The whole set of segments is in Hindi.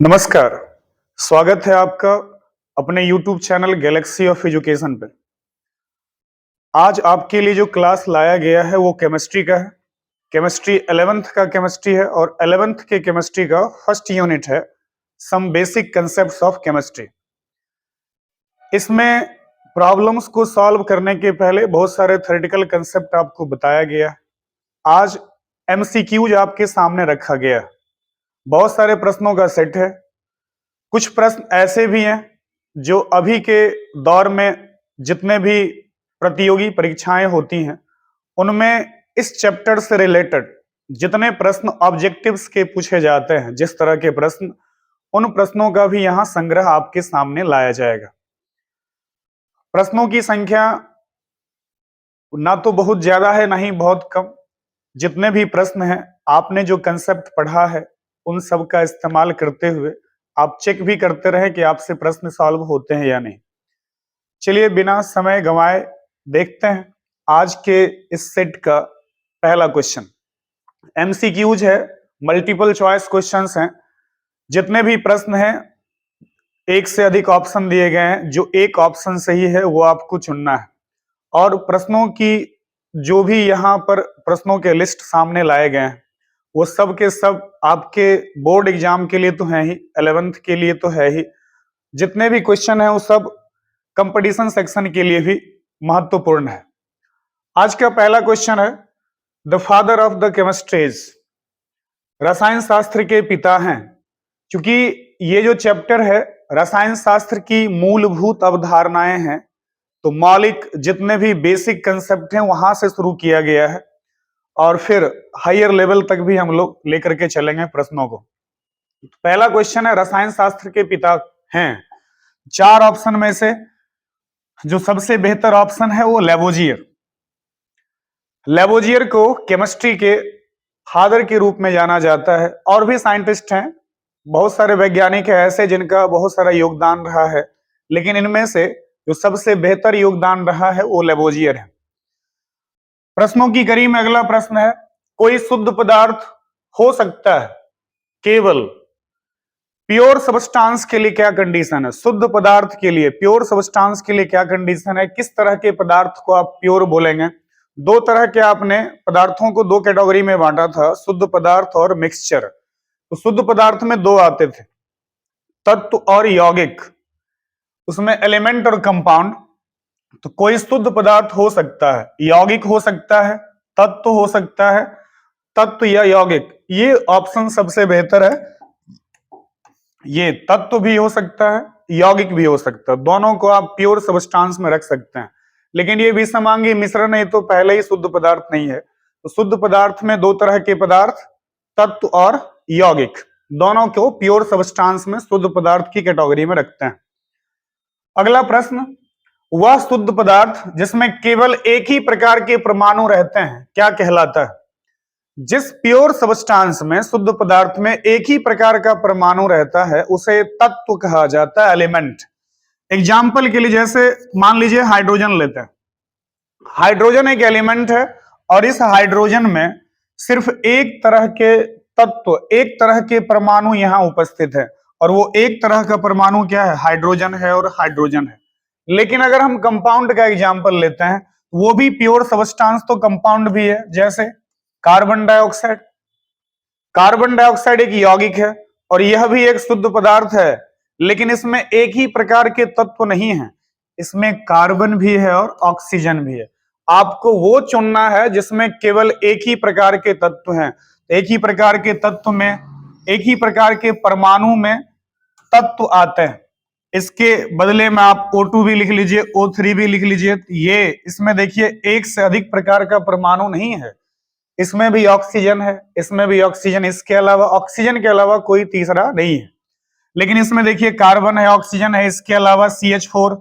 नमस्कार। स्वागत है आपका अपने YouTube channel Galaxy of education पे। आज आपके लिए जो क्लास लाया गया है वो केमिस्ट्री का है। केमिस्ट्री 11th का केमिस्ट्री है और 11th के केमिस्ट्री का फर्स्ट यूनिट है some basic concepts of chemistry. इसमें प्रॉब्लम्स को सॉल्व करने के पहले बहुत सारे थ्योरेटिकल कंसेप्ट आपको बताया गया है। आज MCQs आपके सामने रखा गया है। बहुत सारे प्रश्नों का सेट है। कुछ प्रश्न ऐसे भी हैं जो अभी के दौर में जितने भी प्रतियोगी परीक्षाएं होती हैं उनमें इस चैप्टर से रिलेटेड जितने प्रश्न ऑब्जेक्टिव्स के पूछे जाते हैं, जिस तरह के प्रश्न, उन प्रश्नों का भी यहां संग्रह आपके सामने लाया जाएगा। प्रश्नों की संख्या ना तो बहुत ज्यादा है ना ही बहुत कम। जितने भी प्रश्न हैं, आपने जो कंसेप्ट पढ़ा है उन सब का इस्तेमाल करते हुए आप चेक भी करते रहे कि आपसे प्रश्न सॉल्व होते हैं या नहीं। चलिए बिना समय गंवाए देखते हैं आज के इस सेट का पहला क्वेश्चन। MCQs है, मल्टीपल चॉइस क्वेश्चंस हैं। जितने भी प्रश्न हैं एक से अधिक ऑप्शन दिए गए हैं, जो एक ऑप्शन सही है वो आपको चुनना है। और प्रश्नों की जो भी यहाँ पर प्रश्नों के लिस्ट सामने लाए गए हैं वो सब के सब आपके बोर्ड एग्जाम के लिए तो है ही, 11th के लिए तो है ही। जितने भी क्वेश्चन है वो सब कंपटीशन सेक्शन के लिए भी महत्वपूर्ण है। आज का पहला क्वेश्चन है, the father of the chemistries, रसायन शास्त्र के पिता हैं। क्योंकि ये जो चैप्टर है रसायन शास्त्र की मूलभूत अवधारणाएं हैं, तो मौलिक जितने भी बेसिक कंसेप्ट हैं वहां से शुरू किया गया है और फिर हायर लेवल तक भी हम लोग लेकर के चलेंगे प्रश्नों को। पहला क्वेश्चन है, रसायन शास्त्र के पिता हैं। चार ऑप्शन में से जो सबसे बेहतर ऑप्शन है वो लेवोजियर। लेवोजियर को केमिस्ट्री के फादर के रूप में जाना जाता है। और भी साइंटिस्ट हैं, बहुत सारे वैज्ञानिक हैं ऐसे जिनका बहुत सारा योगदान रहा है, लेकिन इनमें से जो सबसे बेहतर योगदान रहा है वो लेवोजियर है। प्रश्नों की कड़ी में अगला प्रश्न है, कोई शुद्ध पदार्थ हो सकता है केवल प्योर सब्सटेंस के लिए क्या कंडीशन है? शुद्ध पदार्थ के लिए, प्योर सब्सटेंस के लिए क्या कंडीशन है? किस तरह के पदार्थ को आप प्योर बोलेंगे? दो तरह के आपने पदार्थों को दो कैटेगरी में बांटा था, शुद्ध पदार्थ और मिक्सचर। तो शुद्ध पदार्थ में दो आते थे, तत्व और यौगिक, उसमें एलिमेंट और कंपाउंड। तो कोई शुद्ध पदार्थ हो सकता है, यौगिक हो सकता है, तत्व हो सकता है, तत्व या यौगिक। ये ऑप्शन सबसे बेहतर है। ये तत्व भी हो सकता है, यौगिक भी हो सकता है, दोनों को आप प्योर सब्सटेंस में रख सकते हैं। लेकिन ये विषमांगी मिश्रण है तो पहले ही शुद्ध पदार्थ नहीं है। तो शुद्ध पदार्थ में दो तरह के पदार्थ, तत्व और यौगिक, दोनों को प्योर सब्सटेंस में शुद्ध पदार्थ की कैटेगरी में रखते हैं। अगला प्रश्न, वह शुद्ध पदार्थ जिसमें केवल एक ही प्रकार के परमाणु रहते हैं क्या कहलाता है? जिस प्योर सब्सटेंस में, शुद्ध पदार्थ में एक ही प्रकार का परमाणु रहता है उसे तत्व कहा जाता है, एलिमेंट। एग्जाम्पल के लिए जैसे मान लीजिए हाइड्रोजन लेते हैं। हाइड्रोजन एक एलिमेंट है और इस हाइड्रोजन में सिर्फ एक तरह के तत्व, एक तरह के परमाणु यहां उपस्थित है, और वो एक तरह का परमाणु क्या है? हाइड्रोजन है और हाइड्रोजन है। लेकिन अगर हम कंपाउंड का एग्जाम्पल लेते हैं, वो भी प्योर सब्सटेंस तो कंपाउंड भी है, जैसे कार्बन डाइऑक्साइड। कार्बन डाइऑक्साइड एक यौगिक है और यह भी एक शुद्ध पदार्थ है, लेकिन इसमें एक ही प्रकार के तत्व नहीं है, इसमें कार्बन भी है और ऑक्सीजन भी है। आपको वो चुनना है जिसमें केवल एक ही प्रकार के तत्व हैं। एक ही प्रकार के तत्व में, एक ही प्रकार के परमाणु में तत्व आते हैं। इसके बदले में आप O2 भी लिख लीजिए, O3 भी लिख लीजिए। ये इसमें देखिए एक से अधिक प्रकार का परमाणु नहीं है, इसमें भी ऑक्सीजन है, इसमें भी ऑक्सीजन, इसके अलावा ऑक्सीजन के अलावा कोई तीसरा नहीं है। लेकिन इसमें देखिए कार्बन है, ऑक्सीजन है, इसके अलावा CH4,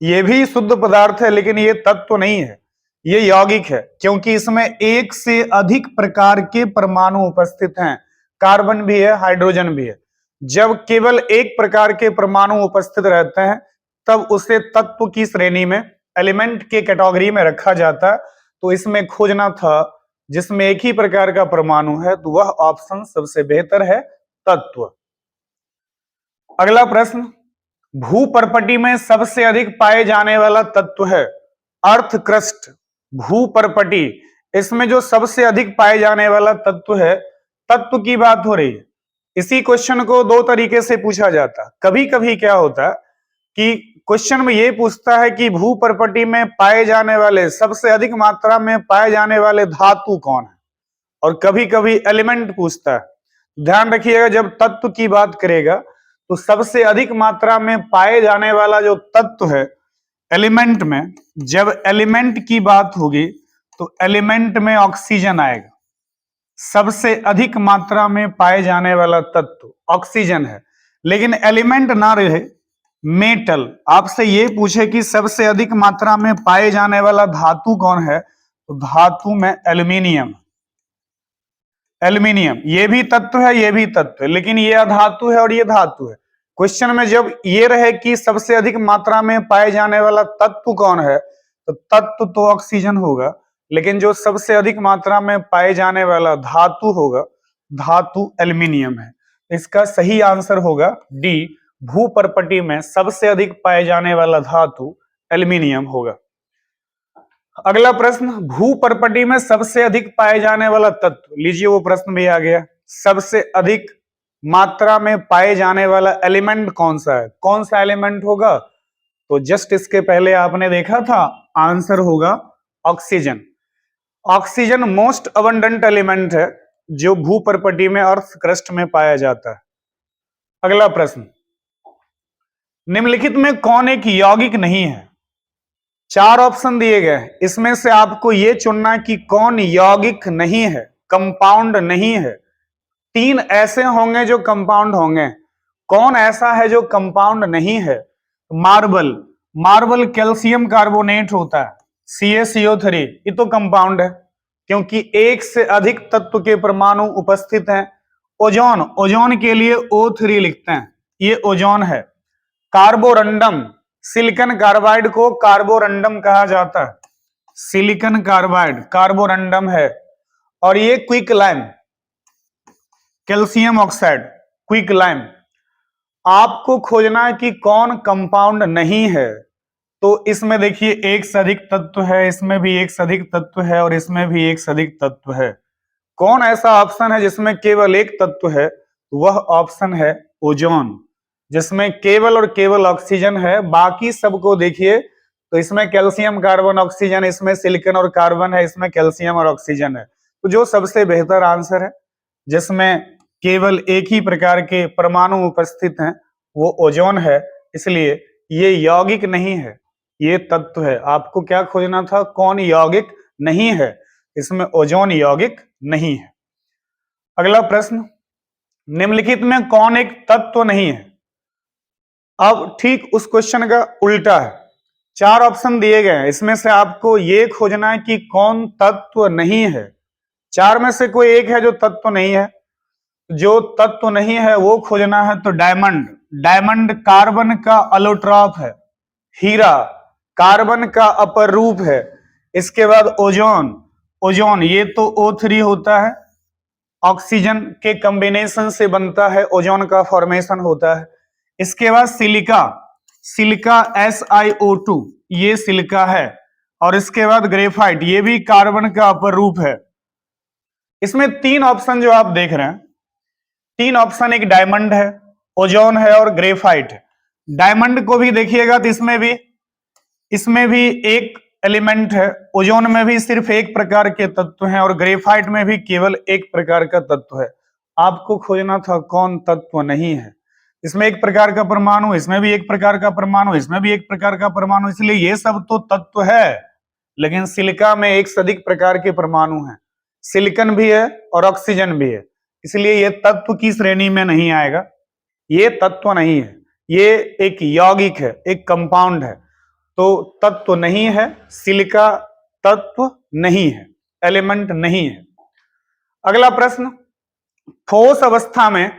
ये भी शुद्ध पदार्थ है लेकिन ये तत्व नहीं है, ये यौगिक है, क्योंकि इसमें एक से अधिक प्रकार के परमाणु उपस्थित हैं। कार्बन भी है, हाइड्रोजन भी है। जब केवल एक प्रकार के परमाणु उपस्थित रहते हैं तब उसे तत्व की श्रेणी में, एलिमेंट के कैटेगरी में रखा जाता है। तो इसमें खोजना था जिसमें एक ही प्रकार का परमाणु है, तो वह ऑप्शन सबसे बेहतर है, तत्व। अगला प्रश्न, भूपर्पटी में सबसे अधिक पाए जाने वाला तत्व है अर्थ क्रस्ट। भूपर्पटी, इसमें जो सबसे अधिक पाए जाने वाला तत्व है, तत्व की बात हो रही है। इसी क्वेश्चन को दो तरीके से पूछा जाता। कभी कभी क्या होता कि क्वेश्चन में ये पूछता है कि भूपर्पटी में पाए जाने वाले, सबसे अधिक मात्रा में पाए जाने वाले धातु कौन है, और कभी कभी एलिमेंट पूछता है। ध्यान रखिएगा, जब तत्व की बात करेगा तो सबसे अधिक मात्रा में पाए जाने वाला जो तत्व है एलिमेंट में, जब एलिमेंट की बात होगी तो एलिमेंट में ऑक्सीजन आएगा। सबसे अधिक मात्रा में पाए जाने वाला तत्व ऑक्सीजन है। लेकिन एलिमेंट ना रहे, मेटल, आपसे ये पूछे कि सबसे अधिक मात्रा में पाए जाने वाला धातु कौन है, तो धातु में एल्यूमिनियम। एल्यूमिनियम ये भी तत्व है, ये भी तत्व है, लेकिन ये अधातु है और ये धातु है। क्वेश्चन में जब ये रहे कि सबसे अधिक मात्रा में पाए जाने वाला तत्व कौन है, तो तत्व तो ऑक्सीजन होगा, लेकिन जो सबसे अधिक मात्रा में पाए जाने वाला धातु होगा, धातु एल्यूमिनियम है। इसका सही आंसर होगा डी, भूपर्पटी में सबसे अधिक पाए जाने वाला धातु एल्यूमिनियम होगा। अगला प्रश्न, भूपर्पटी में सबसे अधिक पाए जाने वाला तत्व, लीजिए वो प्रश्न भी आ गया। सबसे अधिक मात्रा में पाए जाने वाला एलिमेंट कौन सा है, कौन सा एलिमेंट होगा, तो जस्ट इसके पहले आपने देखा था, आंसर होगा oxygen. Oxygen most abundant element है जो भूपर्पटी में अर्थ क्रस्ट में पाया जाता है। अगला प्रश्न, निम्नलिखित में कौन एक यौगिक नहीं है। चार ऑप्शन दिए गए, इसमें से आपको यह चुनना कि कौन यौगिक नहीं है, कंपाउंड नहीं है। तीन ऐसे होंगे जो कंपाउंड होंगे, कौन ऐसा है जो कंपाउंड नहीं है। मार्बल, मार्बल कैल्शियम कार्बोनेट होता है, CaCO3, ये तो कंपाउंड है क्योंकि एक से अधिक तत्व के परमाणु उपस्थित हैं। ओजोन, ओजोन के लिए O3 लिखते हैं, ये ओजोन है। कार्बोरंडम, सिलिकॉन कार्बाइड को कार्बोरंडम कहा जाता है, सिलिकॉन कार्बाइड कार्बोरंडम है। और ये quick lime, calcium oxide, quick lime. आपको खोजना है कि कौन कंपाउंड नहीं है, तो इसमें देखिए एक से अधिक तत्व है, इसमें भी एक से अधिक तत्व है, और इसमें भी एक से अधिक तत्व है। कौन ऐसा ऑप्शन है जिसमें केवल एक तत्व है, वह ऑप्शन है ओजोन, जिसमें केवल और केवल ऑक्सीजन है। बाकी सबको देखिए तो इसमें कैल्शियम कार्बन ऑक्सीजन, इसमें सिलिकॉन और कार्बन है, इसमें कैल्शियम और ऑक्सीजन है। तो जो सबसे बेहतर आंसर है जिसमें केवल एक ही प्रकार के परमाणु उपस्थित हैं, वो ओजोन है। इसलिए ये यौगिक नहीं है, ये तत्व है। आपको क्या खोजना था, कौन यौगिक नहीं है, इसमें ओजोन यौगिक नहीं है। अगला प्रश्न, निम्नलिखित में कौन एक तत्व नहीं है। अब ठीक उस क्वेश्चन का उल्टा है, चार ऑप्शन दिए गए हैं, इसमें से आपको ये खोजना है कि कौन तत्व नहीं है। चार में से कोई एक है जो तत्व नहीं है, जो तत्व नहीं है वो खोजना है। तो डायमंड, डायमंड कार्बन का अलोट्रॉप है। हीरा कार्बन का अपर रूप है। इसके बाद ओजोन, ओजोन ये तो O3 होता है, ऑक्सीजन के कॉम्बिनेशन से बनता है, ओजोन का फॉर्मेशन होता है। इसके बाद सिलिका, सिलिका SiO2, ये सिलिका है। और इसके बाद ग्रेफाइट, ये भी कार्बन का अपर रूप है। इसमें तीन ऑप्शन जो आप देख रहे हैं, तीन ऑप्शन, एक डायमंड है, ओजोन है और ग्रेफाइट है। डायमंड को भी देखिएगा तो इसमें भी एक एलिमेंट है, ओजोन में भी सिर्फ एक प्रकार के तत्व हैं, और ग्रेफाइट में भी केवल एक प्रकार का तत्व है। आपको खोजना था कौन तत्व नहीं है। इसमें एक प्रकार का परमाणु, इसमें भी एक प्रकार का परमाणु, इसमें भी एक प्रकार का परमाणु, इसलिए ये सब तो तत्व है। लेकिन सिलिका में एक से अधिक प्रकार के परमाणु हैं, सिलिकॉन भी है और ऑक्सीजन भी है, इसलिए ये तत्व की श्रेणी में नहीं आएगा। ये तत्व नहीं है, ये एक यौगिक है, एक कंपाउंड है। तो तत्व नहीं है, सिलिका तत्व नहीं है, एलिमेंट नहीं है। अगला प्रश्न, ठोस अवस्था में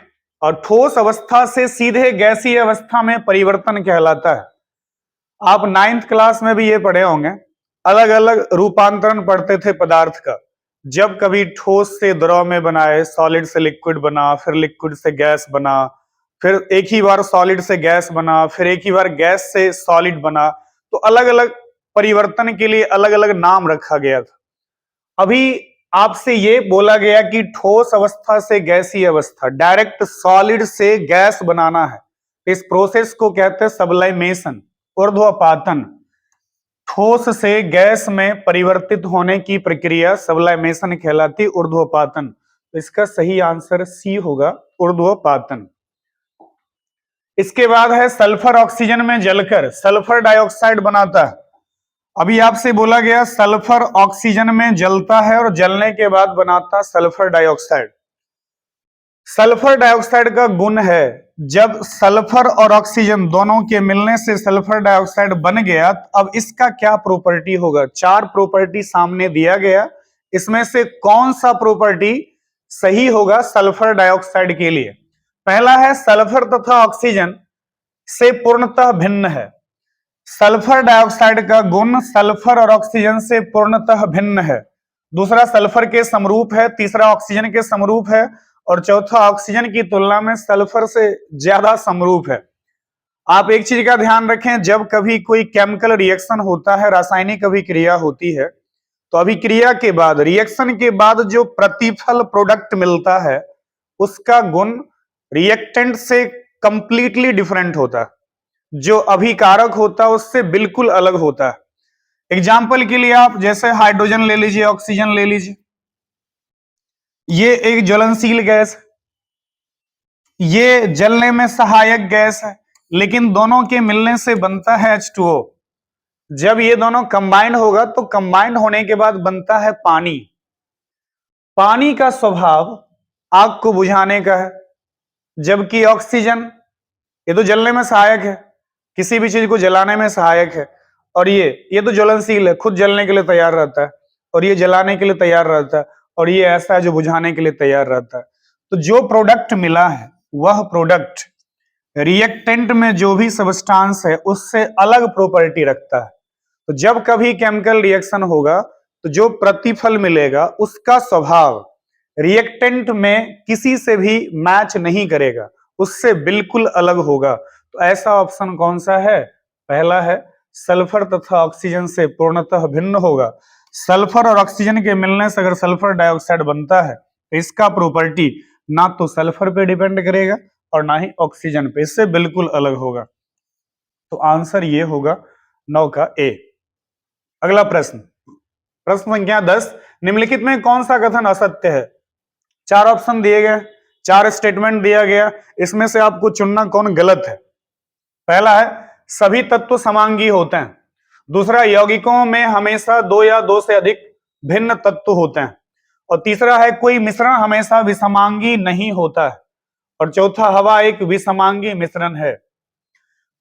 और ठोस अवस्था से सीधे गैसीय अवस्था में परिवर्तन कहलाता है। आप 9th क्लास में भी ये पढ़े होंगे, अलग अलग रूपांतरण पढ़ते थे पदार्थ का। जब कभी ठोस से द्रव में बनाए, सॉलिड से लिक्विड बना, फिर लिक्विड से गैस बना, फिर एक ही बार सॉलिड से गैस बना, फिर एक ही बार गैस से सॉलिड बना, तो अलग अलग परिवर्तन के लिए अलग अलग नाम रखा गया था। अभी आपसे ये बोला गया कि ठोस अवस्था से गैसीय अवस्था, डायरेक्ट सॉलिड से गैस बनाना है। इस प्रोसेस को कहते हैं सब्लाइमेशन, ऊर्ध्वपातन। ठोस से गैस में परिवर्तित होने की प्रक्रिया सब्लाइमेशन कहलाती, ऊर्ध्वपातन। तो इसका सही आंसर सी होगा, ऊर्ध्वपातन। इसके बाद है सल्फर ऑक्सीजन में जलकर सल्फर डाइऑक्साइड बनाता है। अभी आपसे बोला गया सल्फर ऑक्सीजन में जलता है और जलने के बाद बनाता सल्फर डाइऑक्साइड। सल्फर डाइऑक्साइड का गुण है, जब सल्फर और ऑक्सीजन दोनों के मिलने से सल्फर डाइऑक्साइड बन गया, अब इसका क्या प्रॉपर्टी होगा। 4 प्रॉपर्टी सामने दिया गया, इसमें से कौन सा प्रॉपर्टी सही होगा सल्फर डाइऑक्साइड के लिए। पहला है सल्फर तथा ऑक्सीजन से पूर्णतः भिन्न है। सल्फर डाइऑक्साइड का गुण सल्फर और ऑक्सीजन से पूर्णतः भिन्न है। दूसरा सल्फर के समरूप है, तीसरा ऑक्सीजन के समरूप है, और चौथा ऑक्सीजन की तुलना में सल्फर से ज्यादा समरूप है। आप एक चीज का ध्यान रखें, जब कभी कोई केमिकल रिएक्शन होता है, रासायनिक अभिक्रिया होती है, तो अभिक्रिया के बाद, रिएक्शन के बाद जो प्रतिफल प्रोडक्ट मिलता है, उसका गुण रिएक्टेंट से कंप्लीटली डिफरेंट होता है। जो अभिकारक होता है उससे बिल्कुल अलग होता है। एग्जाम्पल के लिए आप जैसे हाइड्रोजन ले लीजिए, ऑक्सीजन ले लीजिए, ये एक ज्वलनशील गैस है, ये जलने में सहायक गैस है, लेकिन दोनों के मिलने से बनता है H2O। जब ये दोनों कंबाइंड होगा तो कंबाइंड होने के बाद बनता है पानी। पानी का स्वभाव आग को बुझाने का है, जबकि ऑक्सीजन ये तो जलने में सहायक है, किसी भी चीज को जलाने में सहायक है, और ये तो ज्वलनशील है, खुद जलने के लिए तैयार रहता है, और ये जलाने के लिए तैयार रहता है, और ये ऐसा है जो बुझाने के लिए तैयार रहता है। तो जो प्रोडक्ट मिला है वह प्रोडक्ट रिएक्टेंट में जो भी सब्सटेंस है उससे अलग प्रॉपर्टी रखता है। तो जब कभी केमिकल रिएक्शन होगा तो जो प्रतिफल मिलेगा उसका स्वभाव रिएक्टेंट में किसी से भी मैच नहीं करेगा, उससे बिल्कुल अलग होगा। तो ऐसा ऑप्शन कौन सा है, पहला है सल्फर तथा ऑक्सीजन से पूर्णतः भिन्न होगा। सल्फर और ऑक्सीजन के मिलने से अगर सल्फर डाइऑक्साइड बनता है तो इसका प्रॉपर्टी ना तो सल्फर पे डिपेंड करेगा और ना ही ऑक्सीजन पे, इससे बिल्कुल अलग होगा। तो आंसर ये होगा 9 का ए। अगला प्रश्न, प्रश्न संख्या 10, निम्नलिखित में कौन सा कथन असत्य है। 4 ऑप्शन दिए गए, 4 स्टेटमेंट दिया गया, इसमें से आपको चुनना कौन गलत है। पहला है सभी तत्व समांगी होते हैं। दूसरा, यौगिकों में हमेशा 2 या 2 से अधिक भिन्न तत्व होते हैं। और तीसरा है कोई मिश्रण हमेशा विषमांगी नहीं होता है। और चौथा, हवा एक विषमांगी मिश्रण है।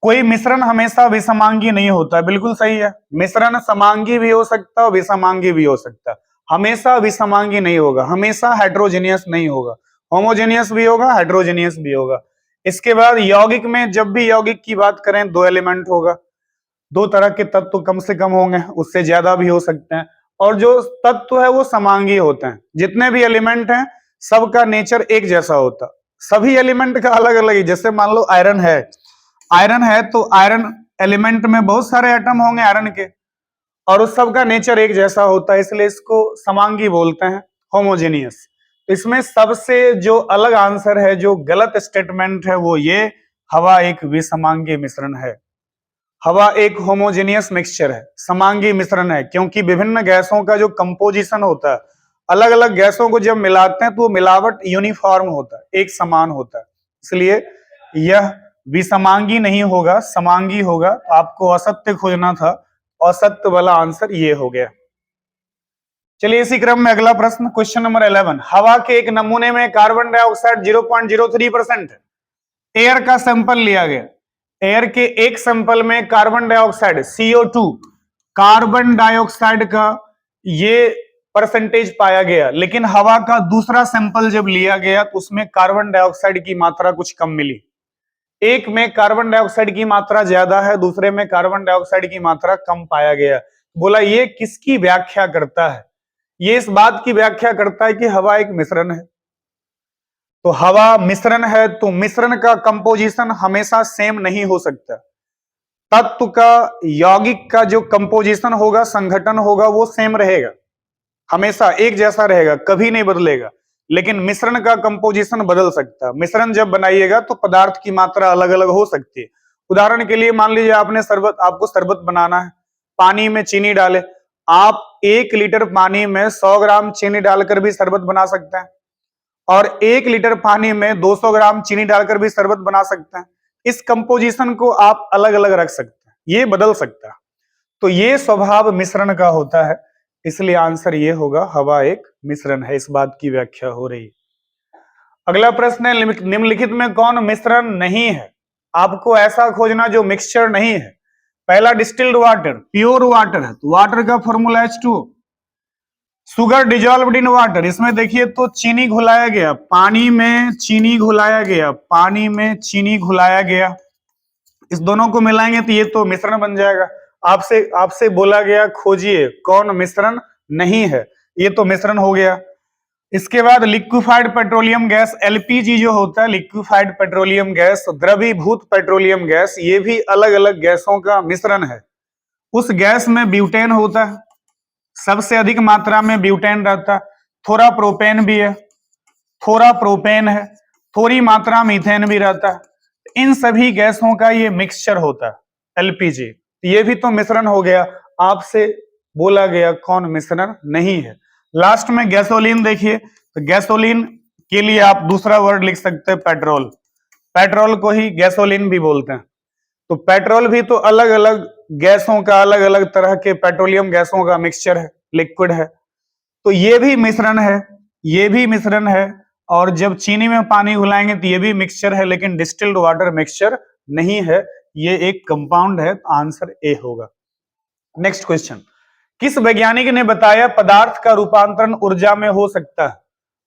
कोई मिश्रण हमेशा विषमांगी नहीं होता, बिल्कुल सही है। मिश्रण समांगी भी हो सकता है, विषमांगी भी हो सकता है, हमेशा विषमांगी नहीं होगा, हमेशा हेट्रोजेनियस नहीं होगा, होमोजेनियस भी होगा, हेट्रोजेनियस भी होगा। इसके बाद यौगिक में जब भी यौगिक की बात करें 2 एलिमेंट होगा, 2 तरह के तत्व कम से कम होंगे, उससे ज्यादा भी हो सकते हैं। और जो तत्व है वो समांगी होते हैं, जितने भी एलिमेंट हैं सबका नेचर एक जैसा होता, सभी एलिमेंट का अलग अलग ही। जैसे मान लो आयरन है तो आयरन एलिमेंट में बहुत सारे एटम होंगे आयरन के, और उस सब का नेचर एक जैसा होता है, इसलिए इसको समांगी बोलते हैं, होमोजेनियस। इसमें सबसे जो अलग आंसर है, जो गलत स्टेटमेंट है, वो ये हवा एक विषमांगी मिश्रण है। हवा एक होमोजेनियस मिक्सचर है, समांगी मिश्रण है, क्योंकि विभिन्न गैसों का जो कंपोजिशन होता है, अलग अलग गैसों को जब मिलाते हैं तो वो मिलावट यूनिफॉर्म होता है, एक समान होता है, इसलिए यह विषमांगी नहीं होगा, समांगी होगा। तो आपको असत्य खोजना था, असत्य वाला आंसर ये हो गया। चलिए इसी क्रम में अगला प्रश्न, क्वेश्चन नंबर 11, हवा के एक नमूने में कार्बन डाइऑक्साइड 0.03% है। एयर का सैंपल लिया गया, एयर के एक सैंपल में carbon dioxide CO2, carbon dioxide का ये परसेंटेज पाया गया, लेकिन हवा का दूसरा सैंपल जब लिया गया तो उसमें कार्बन डाइऑक्साइड की मात्रा कुछ कम मिली। एक में कार्बन डाइऑक्साइड की मात्रा ज्यादा है, दूसरे में कार्बन डाइऑक्साइड की मात्रा कम पाया गया। बोला ये किसकी व्याख्या करता है, ये इस बात की व्याख्या करता है कि हवा एक मिश्रण है। तो हवा मिश्रण है, तो मिश्रण का कंपोजिशन हमेशा सेम नहीं हो सकता। तत्व का, यौगिक का जो कंपोजिशन होगा, संघटन होगा, वो सेम रहेगा, हमेशा एक जैसा रहेगा, कभी नहीं बदलेगा। लेकिन मिश्रण का कंपोजिशन बदल सकता है। मिश्रण जब बनाइएगा तो पदार्थ की मात्रा अलग अलग हो सकती है। उदाहरण के लिए मान लीजिए आपको शरबत बनाना है, पानी में चीनी डाले, आप 1 लीटर पानी में 100 ग्राम चीनी डालकर भी शरबत बना सकते हैं, और 1 लीटर पानी में 200 ग्राम चीनी डालकर भी शरबत बना सकते हैं। इस कंपोजिशन को आप अलग अलग रख सकते हैं, ये बदल सकता है। तो ये स्वभाव मिश्रण का होता है, इसलिए आंसर ये होगा, हवा एक मिश्रण है। इस बात की व्याख्या हो रही है। अगला प्रश्न है, निम्नलिखित में कौन मिश्रण नहीं है? आपको ऐसा खोजना जो मिक्सचर नहीं है। पहला डिस्टिल्ड वाटर, प्योर वाटर है, तो वाटर का formula H2O। Sugar dissolved in water, इसमें देखिए तो चीनी घुलाया गया, पानी में चीनी घुलाया गया, पानी में चीनी घुलाया गया, इस दोनों को मिलाएंगे तो ये तो मिश्रण बन जाएगा। आपसे बोला गया खोजिए कौन मिश्रण नहीं है, ये तो मिश्रण हो गया। इसके बाद लिक्विफाइड पेट्रोलियम गैस, एलपीजी जो होता है, लिक्विफाइड पेट्रोलियम गैस, द्रवीभूत पेट्रोलियम गैस, ये भी अलग अलग गैसों का मिश्रण है। उस गैस में ब्यूटेन होता है, सबसे अधिक मात्रा में ब्यूटेन रहता है, थोड़ा प्रोपेन भी है, थोड़ा प्रोपेन है, थोड़ी मात्रा मीथेन भी रहता है। इन सभी गैसों का ये मिक्सचर होता है एलपीजी, ये भी तो मिश्रण हो गया। आपसे बोला गया कौन मिश्रण नहीं है। लास्ट में गैसोलीन देखिए, तो गैसोलीन के लिए आप दूसरा वर्ड लिख सकते हैं पेट्रोल, पेट्रोल को ही गैसोलीन भी बोलते हैं। तो पेट्रोल भी तो अलग अलग गैसों का, अलग अलग तरह के पेट्रोलियम गैसों का मिक्सचर है, लिक्विड है, तो ये भी मिश्रण है, ये भी मिश्रण है। और जब चीनी में पानी घुलाएंगे तो ये भी मिक्सचर है, लेकिन डिस्टिल्ड वाटर मिक्सचर नहीं है, ये एक कंपाउंड है, तो आंसर ए होगा। नेक्स्ट क्वेश्चन, किस वैज्ञानिक ने बताया पदार्थ का रूपांतरण ऊर्जा में हो सकता है?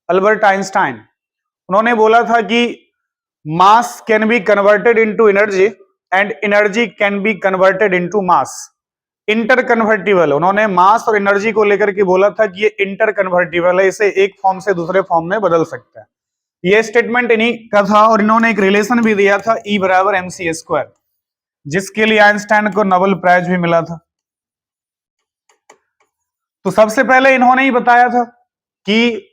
Albert Einstein. उन्होंने बोला था कि मास can be converted into energy and energy can be converted into mass. Inter convertible, उन्होंने मास और एनर्जी को लेकर के बोला था कि ये इंटर कन्वर्टिबल है, इसे एक फॉर्म से दूसरे फॉर्म में बदल सकता है। ये स्टेटमेंट इन्हीं का था, और इन्होंने एक रिलेशन भी दिया था, E बराबर mc², जिसके लिए आइंस्टाइन को नोबेल प्राइज भी मिला था। तो सबसे पहले इन्होंने ही बताया था कि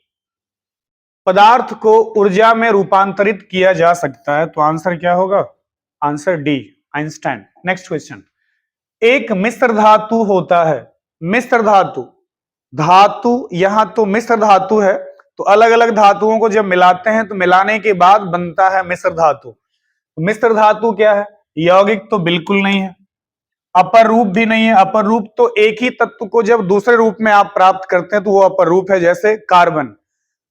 पदार्थ को ऊर्जा में रूपांतरित किया जा सकता है, तो आंसर क्या होगा? Answer D, Einstein. Next question, एक मिश्र धातु होता है, मिश्र धातु, धातु यहां तो मिश्र धातु है, तो अलग अलग धातुओं को जब मिलाते हैं तो मिलाने के बाद बनता है मिश्र धातु। तो मिश्र धातु क्या है? यौगिक तो बिल्कुल नहीं है, अपर रूप भी नहीं है। अपर रूप तो एक ही तत्व को जब दूसरे रूप में आप प्राप्त करते हैं तो वो अपर रूप है, जैसे कार्बन।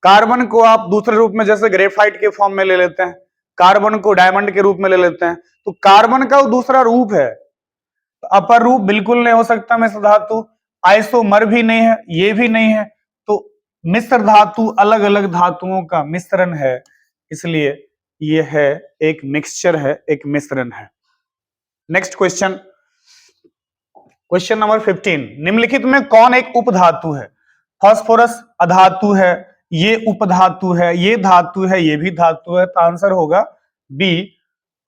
कार्बन को आप दूसरे रूप में जैसे ग्रेफाइट के फॉर्म में ले लेते हैं, कार्बन को डायमंड के रूप में ले लेते हैं, तो कार्बन का वो दूसरा रूप है। तो अपर रूप बिल्कुल नहीं हो सकता मिश्र धातु, आइसोमर भी नहीं है, ये भी नहीं है। तो मिश्र धातु अलग अलग धातुओं का मिश्रण है, इसलिए ये है एक मिक्सचर है, एक मिश्रण है। नेक्स्ट क्वेश्चन, क्वेश्चन नंबर 15, निम्नलिखित में कौन एक उपधातु है? फास्फोरस अधातु है, ये उपधातु है, ये धातु है, ये भी धातु है, तो आंसर होगा बी,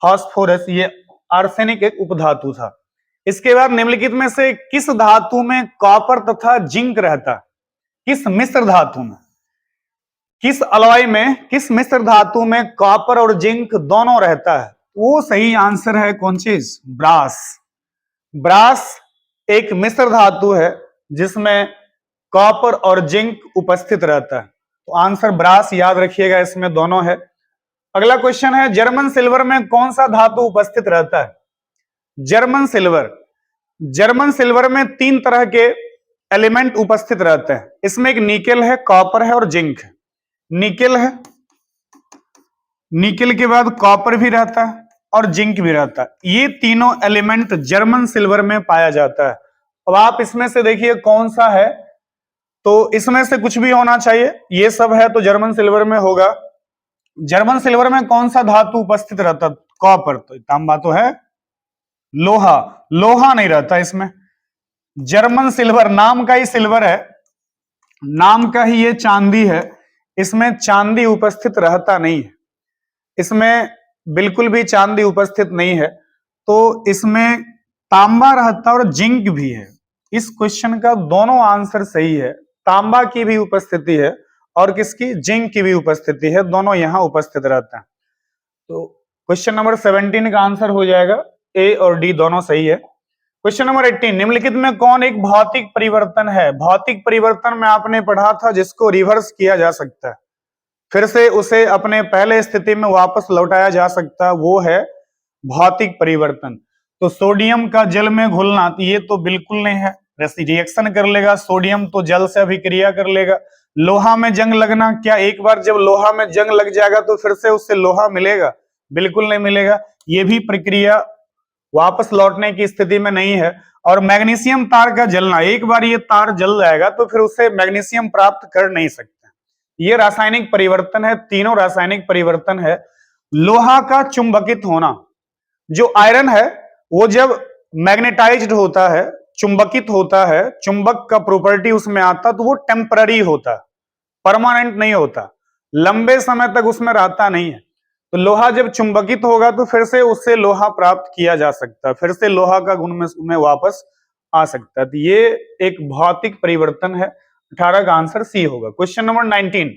फास्फोरस। ये आर्सेनिक एक उपधातु था। इसके बाद निम्नलिखित में से किस धातु में कॉपर तथा जिंक रहता है? किस मिश्र धातु में, किस अलॉय में, किस मिश्र धातु में कॉपर और जिंक दोनों रहता है? वो सही आंसर है कौन चीज? ब्रास। ब्रास एक मिश्र धातु है जिसमें कॉपर और जिंक उपस्थित रहता है, तो आंसर ब्रास, याद रखिएगा, इसमें दोनों है। अगला क्वेश्चन है, जर्मन सिल्वर में कौन सा धातु उपस्थित रहता है? जर्मन सिल्वर, जर्मन सिल्वर में 3 तरह के एलिमेंट उपस्थित रहते हैं। इसमें एक निकेल है, कॉपर है और जिंक है। निकेल है, निकेल के बाद कॉपर भी रहता है और जिंक भी रहता है। ये तीनों एलिमेंट जर्मन सिल्वर में पाया जाता है। अब आप इसमें से देखिए कौन सा है, तो इसमें से कुछ भी होना चाहिए, ये सब है तो जर्मन सिल्वर में होगा। जर्मन सिल्वर में कौन सा धातु उपस्थित रहता? कॉपर। तो तांबा तो है, लोहा, लोहा नहीं रहता इसमें। जर्मन सिल्वर नाम का ही सिल्वर है, नाम का ही ये चांदी है, इसमें चांदी उपस्थित रहता नहीं है, इसमें बिल्कुल भी चांदी उपस्थित नहीं है, तो इसमें तांबा रहता और जिंक भी है। इस क्वेश्चन का दोनों आंसर सही है, तांबा की भी उपस्थिति है और किसकी, जिंक की भी उपस्थिति है, दोनों यहां उपस्थित रहते हैं। तो क्वेश्चन नंबर 17 का आंसर हो जाएगा ए और डी दोनों सही है। क्वेश्चन नंबर 18, निम्नलिखित में कौन एक भौतिक परिवर्तन है? भौतिक परिवर्तन में आपने पढ़ा था जिसको रिवर्स किया जा सकता है, फिर से उसे अपने पहले स्थिति में वापस लौटाया जा सकता है, वो है भौतिक परिवर्तन। तो सोडियम का जल में घुलना ये तो बिल्कुल नहीं है, रिएक्शन कर लेगा, सोडियम तो जल से अभिक्रिया कर लेगा। लोहा में जंग लगना, क्या एक बार जब लोहा में जंग लग जाएगा तो फिर से उससे लोहा मिलेगा? बिल्कुल नहीं मिलेगा, ये भी प्रक्रिया वापस लौटने की स्थिति में नहीं है। और मैग्नीशियम तार का जलना, एक बार ये तार जल जाएगा तो फिर उसे मैग्नीशियम प्राप्त कर नहीं सकते। ये रासायनिक परिवर्तन है, तीनों रासायनिक परिवर्तन है। लोहा का चुंबकित होना, जो आयरन है वो जब मैग्नेटाइज्ड होता है, चुंबकित होता है, चुंबक का प्रॉपर्टी उसमें आता तो वो टेम्पररी होता, परमानेंट नहीं होता, लंबे समय तक उसमें रहता नहीं है। तो लोहा जब चुंबकित होगा तो फिर से उससे लोहा प्राप्त किया जा सकता है, फिर से लोहा का गुण में वापस आ सकता है। तो ये एक भौतिक परिवर्तन है, 18 का आंसर सी होगा। क्वेश्चन नंबर 19,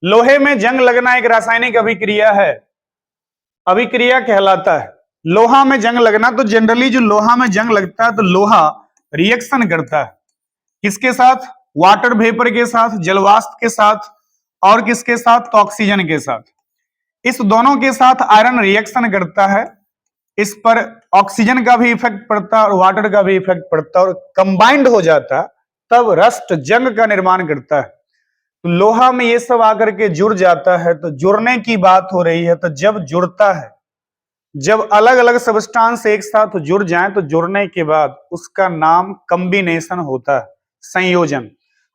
लोहे में जंग लगना एक रासायनिक अभिक्रिया है, अभिक्रिया कहलाता है। लोहा में जंग लगना, तो जनरली जो लोहा में जंग लगता है तो लोहा रिएक्शन करता है, किसके साथ? वाटर वेपर के साथ, जलवाष्प के साथ, और किसके साथ? तो ऑक्सीजन के साथ। इस दोनों के साथ आयरन रिएक्शन करता है, इस पर ऑक्सीजन का भी इफेक्ट पड़ता है और वाटर का भी इफेक्ट पड़ता है और कंबाइंड हो जाता है, तब रस्ट जंग का निर्माण करता है। तो लोहा में ये सब आकर के जुड़ जाता है, तो जुड़ने की बात हो रही है। तो जब जुड़ता है, जब अलग अलग सबस्टांस एक साथ जुड़ जाएं तो जुड़ने के बाद उसका नाम कॉम्बिनेशन होता है, संयोजन।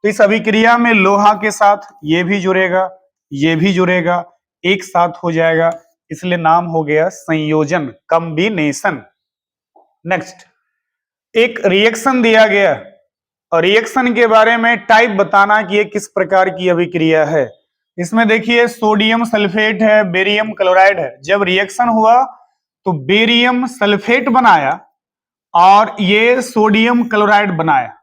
तो इस अभिक्रिया में लोहा के साथ ये भी जुड़ेगा, ये भी जुड़ेगा, एक साथ हो जाएगा, इसलिए नाम हो गया संयोजन, कॉम्बिनेशन। नेक्स्ट, एक रिएक्शन दिया गया और रिएक्शन के बारे में टाइप बताना कि ये किस प्रकार की अभिक्रिया है। इसमें देखिए सोडियम सल्फेट है, बेरियम क्लोराइड है। जब रिएक्शन हुआ तो बेरियम सल्फेट बनाया और ये सोडियम क्लोराइड बनाया,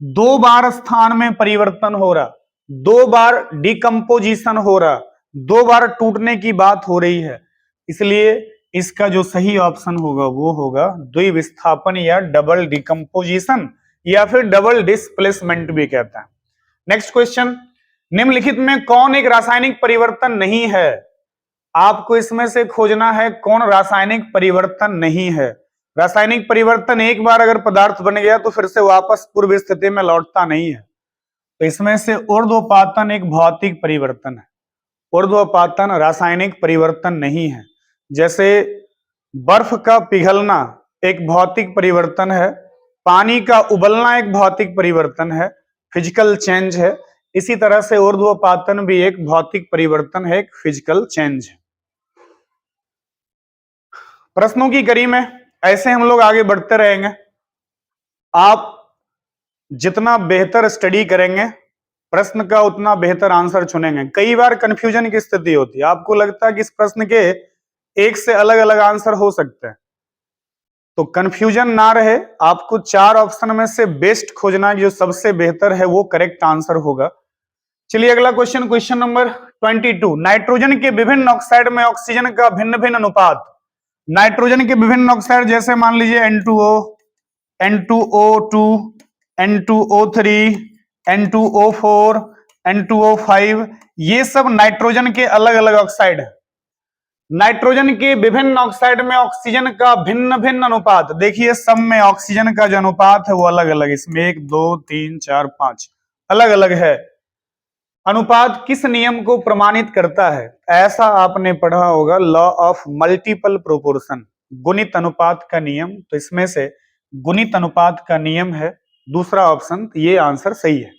दो बार स्थान में परिवर्तन हो रहा, दो बार डिकम्पोजिशन हो रहा, दो बार टूटने की बात हो रही है, इसलिए इसका जो सही ऑप्शन होगा वो होगा द्विविस्थापन या डबल डिकम्पोजिशन या फिर डबल डिस्प्लेसमेंट भी कहता है। नेक्स्ट क्वेश्चन, निम्नलिखित में कौन एक रासायनिक परिवर्तन नहीं है? आपको इसमें से खोजना है कौन रासायनिक परिवर्तन नहीं है। रासायनिक परिवर्तन एक बार अगर पदार्थ बन गया तो फिर से वापस पूर्व स्थिति में लौटता नहीं है। तो इसमें से ऊर्ध्वपातन एक भौतिक परिवर्तन है, ऊर्ध्वपातन रासायनिक परिवर्तन नहीं है। जैसे बर्फ का पिघलना एक भौतिक परिवर्तन है, पानी का उबलना एक भौतिक परिवर्तन है, फिजिकल चेंज है। इसी तरह से ऊर्ध्वपातन भी एक भौतिक परिवर्तन है, एक फिजिकल चेंज है। प्रश्नों की कड़ी में ऐसे हम लोग आगे बढ़ते रहेंगे। आप जितना बेहतर स्टडी करेंगे प्रश्न का उतना बेहतर आंसर चुनेंगे। कई बार कंफ्यूजन की स्थिति होती है, आपको लगता है कि इस प्रश्न के एक से अलग अलग आंसर हो सकते हैं, तो कंफ्यूजन ना रहे, आपको चार ऑप्शन में से बेस्ट खोजना है, जो सबसे बेहतर है वो करेक्ट आंसर होगा। चलिए अगला क्वेश्चन, क्वेश्चन नंबर 22, नाइट्रोजन के विभिन्न ऑक्साइड में ऑक्सीजन का भिन्न भिन्न अनुपात। नाइट्रोजन के विभिन्न ऑक्साइड जैसे मान लीजिए N2O, N2O2, N2O3, N2O4, N2O5, ये सब नाइट्रोजन के अलग अलग ऑक्साइड है। नाइट्रोजन के विभिन्न ऑक्साइड में ऑक्सीजन का भिन्न भिन्न अनुपात, देखिए सब में ऑक्सीजन का जो अनुपात है वो अलग अलग, इसमें 1 2 3 4 5 अलग अलग है। अनुपात किस नियम को प्रमाणित करता है? ऐसा आपने पढ़ा होगा, लॉ ऑफ मल्टीपल प्रोपोर्शन, गुणित अनुपात का नियम। तो इसमें से गुणित अनुपात का नियम है दूसरा ऑप्शन, ये आंसर सही है।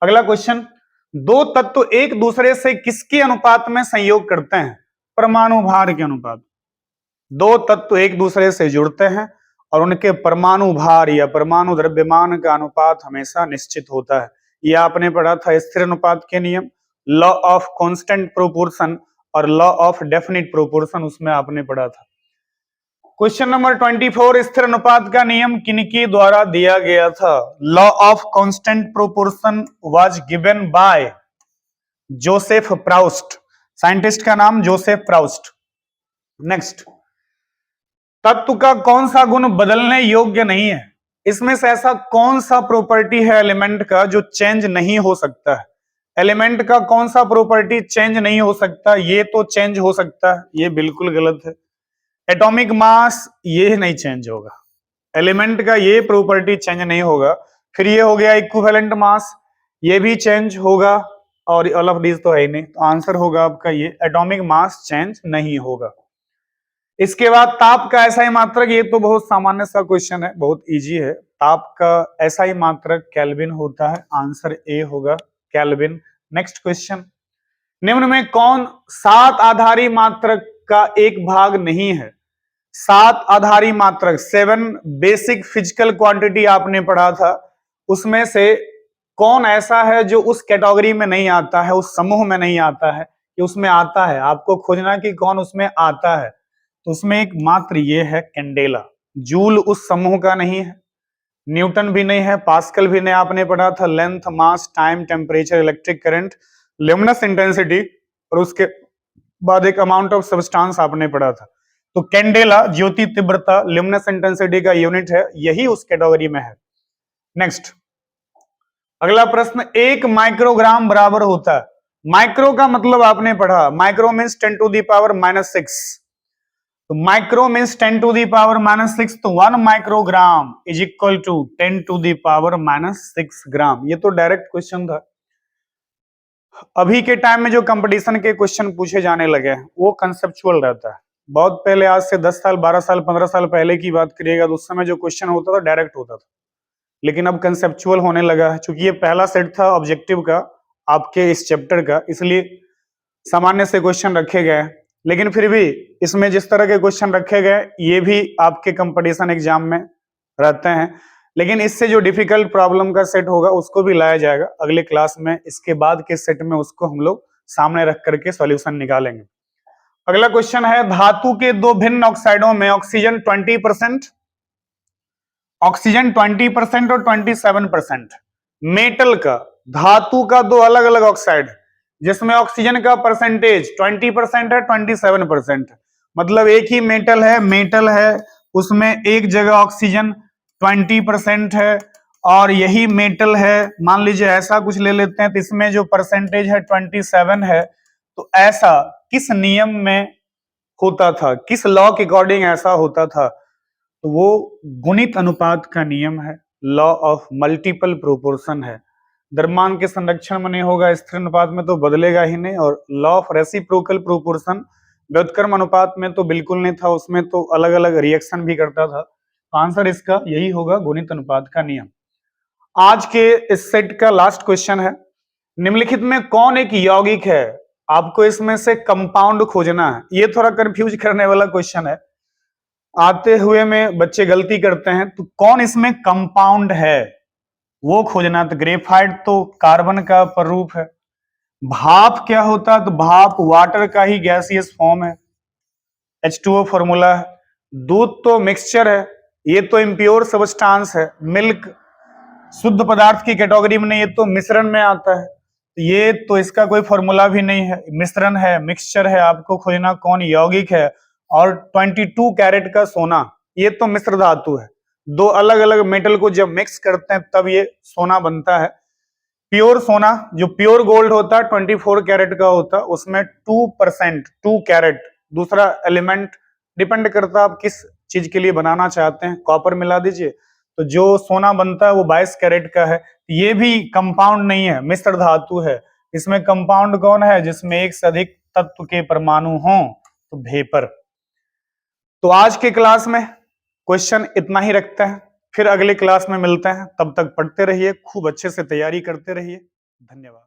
अगला क्वेश्चन, दो तत्व एक दूसरे से किसके अनुपात में संयोग करते हैं? परमाणु भार के अनुपात। दो तत्व एक दूसरे से जुड़ते हैं और उनके परमाणु भार या परमाणु द्रव्यमान का अनुपात हमेशा निश्चित होता है। यह आपने पढ़ा था स्थिर अनुपात के नियम। लॉ ऑफ कांस्टेंट प्रोपोर्शन और लॉ ऑफ डेफिनिट प्रोपोर्शन उसमें आपने पढ़ा था। क्वेश्चन नंबर 24, स्थिर अनुपात का नियम किनके द्वारा दिया गया था? Law of constant proportion was given by Joseph Proust, scientist का नाम जोसेफ प्राउस्ट। नेक्स्ट, तत्व का कौन सा गुण बदलने योग्य नहीं है? इसमें से ऐसा कौन सा प्रॉपर्टी है एलिमेंट का जो चेंज नहीं हो सकता है? एलिमेंट का कौन सा प्रॉपर्टी चेंज नहीं हो सकता? ये तो चेंज हो सकता है, ये बिल्कुल गलत है। एटॉमिक मास ये नहीं चेंज होगा, एलिमेंट का ये प्रॉपर्टी चेंज नहीं होगा। फिर ये हो गया इक्विवेलेंट मास, ये भी चेंज होगा, और ऑल ऑफ दिस तो है ही नहीं, तो आंसर होगा आपका ये एटॉमिक मास चेंज नहीं होगा। इसके बाद ताप का ऐसा ही मात्रक, ये तो बहुत सामान्य सा क्वेश्चन है, बहुत इजी है। ताप का ऐसा ही मात्रक केल्विन होता है, आंसर ए होगा केल्विन। नेक्स्ट क्वेश्चन, निम्न में कौन 7 आधारी मात्रक का एक भाग नहीं है? 7 आधारी मात्रक, 7 बेसिक फिजिकल क्वांटिटी आपने पढ़ा था, उसमें से कौन ऐसा है जो उस कैटेगरी में नहीं आता है, उस समूह में नहीं आता है? कि उसमें आता है, आपको खोजना कि कौन उसमें आता है। तो उसमें एक मात्र ये है कैंडेला। जूल उस समूह का नहीं है, न्यूटन भी नहीं है, पास्कल भी नहीं, आपने पढ़ा था length, mass, time, temperature, electric current, luminous intensity, और उसके बाद एक अमाउंट ऑफ सब्सटेंस आपने पढ़ा था। तो कैंडेला ज्योति तीव्रता ल्यूमिनस इंटेंसिटी का यूनिट है, यही उस कैटेगरी में है। नेक्स्ट, अगला प्रश्न, 1 माइक्रोग्राम बराबर होता है? माइक्रो का मतलब आपने पढ़ा, micro means 10 to the power -6, तो micro means 10 to the power -6, तो 1 microgram is equal to 10 to the power -6 gram. ये तो डायरेक्ट क्वेश्चन था। अभी के टाइम में जो कंपटीशन के क्वेश्चन पूछे जाने लगे हैं वो कंसेप्चुअल रहता है। बहुत पहले, आज से 10 साल 12 साल 15 साल पहले की बात करिएगा तो उस समय जो क्वेश्चन होता था डायरेक्ट होता था, लेकिन अब कंसेप्चुअल होने लगा है। चूंकि ये पहला सेट था ऑब्जेक्टिव का आपके इस चैप्टर का, इसलिए सामान्य से क्वेश्चन रखे गए, लेकिन फिर भी इसमें जिस तरह के क्वेश्चन रखे गए ये भी आपके कंपटीशन एग्जाम में रहते हैं, लेकिन इससे जो डिफिकल्ट प्रॉब्लम का सेट होगा उसको भी लाया जाएगा अगले क्लास में। इसके बाद के सेट में उसको हम लोग सामने रख करके सॉल्यूशन निकालेंगे। अगला क्वेश्चन है, धातु के 2 भिन्न ऑक्साइडों में ऑक्सीजन 20%, ऑक्सीजन 20% और 27%, मेटल का, धातु का 2 अलग अलग ऑक्साइड जिसमें ऑक्सीजन का परसेंटेज 20% है, 27%, मतलब एक ही मेटल है उसमें एक जगह ऑक्सीजन 20% है और यही मेटल है, मान लीजिए ऐसा कुछ ले लेते हैं, तो इसमें जो परसेंटेज है 27 है। तो ऐसा किस नियम में होता था, किस लॉ के अकॉर्डिंग ऐसा होता था? तो वो गुणित अनुपात का नियम है, लॉ ऑफ मल्टीपल प्रोपोर्शन है। द्रव्यमान के संरक्षण में नहीं होगा, स्थिर अनुपात में तो बदलेगा ही नहीं, और लॉ ऑफ रेसिप्रोकल प्रोपोर्शन व्युत्क्रम अनुपात में तो बिल्कुल नहीं था, उसमें तो अलग अलग रिएक्शन भी करता था। तो आंसर इसका यही होगा, गुणित अनुपात का नियम। आज के इस सेट का लास्ट क्वेश्चन है, निम्नलिखित में कौन एक यौगिक है? आपको इसमें से कंपाउंड खोजना है। ये थोड़ा कंफ्यूज करने वाला क्वेश्चन है, आते हुए में बच्चे गलती करते हैं। तो कौन इसमें कंपाउंड है वो खोजना। तो ग्रेफाइट तो कार्बन का प्ररूप है। भाप क्या होता है? तो भाप वाटर का ही गैसियस फॉर्म है, H2O फॉर्मूला है। दूध तो मिक्सचर है, ये तो इम्प्योर सब्सटेंस है। मिल्क शुद्ध पदार्थ की कैटेगरी में नहीं, ये तो मिश्रण में आता है, ये तो इसका कोई फॉर्मूला भी नहीं है, मिश्रण है, मिक्सचर है। आपको खोजना कौन यौगिक है। और 22 कैरेट का सोना, ये तो मिश्र धातु है। 2 अलग अलग मेटल को जब मिक्स करते हैं तब ये सोना बनता है। प्योर सोना जो प्योर गोल्ड होता है 24 कैरेट का होता है, उसमें 2%, 2 कैरेट, दूसरा एलिमेंट डिपेंड करता है आप किस चीज के लिए बनाना चाहते हैं। कॉपर मिला दीजिए तो जो सोना बनता है वो 22 कैरेट का है। ये भी कंपाउंड नहीं है, मिश्र धातु है। इसमें कंपाउंड कौन है? जिसमें एक से अधिक तत्व के परमाणु हों, तो वेपर। तो आज के क्लास में क्वेश्चन इतना ही रखते हैं, फिर अगले क्लास में मिलते हैं। तब तक पढ़ते रहिए, खूब अच्छे से तैयारी करते रहिए। धन्यवाद।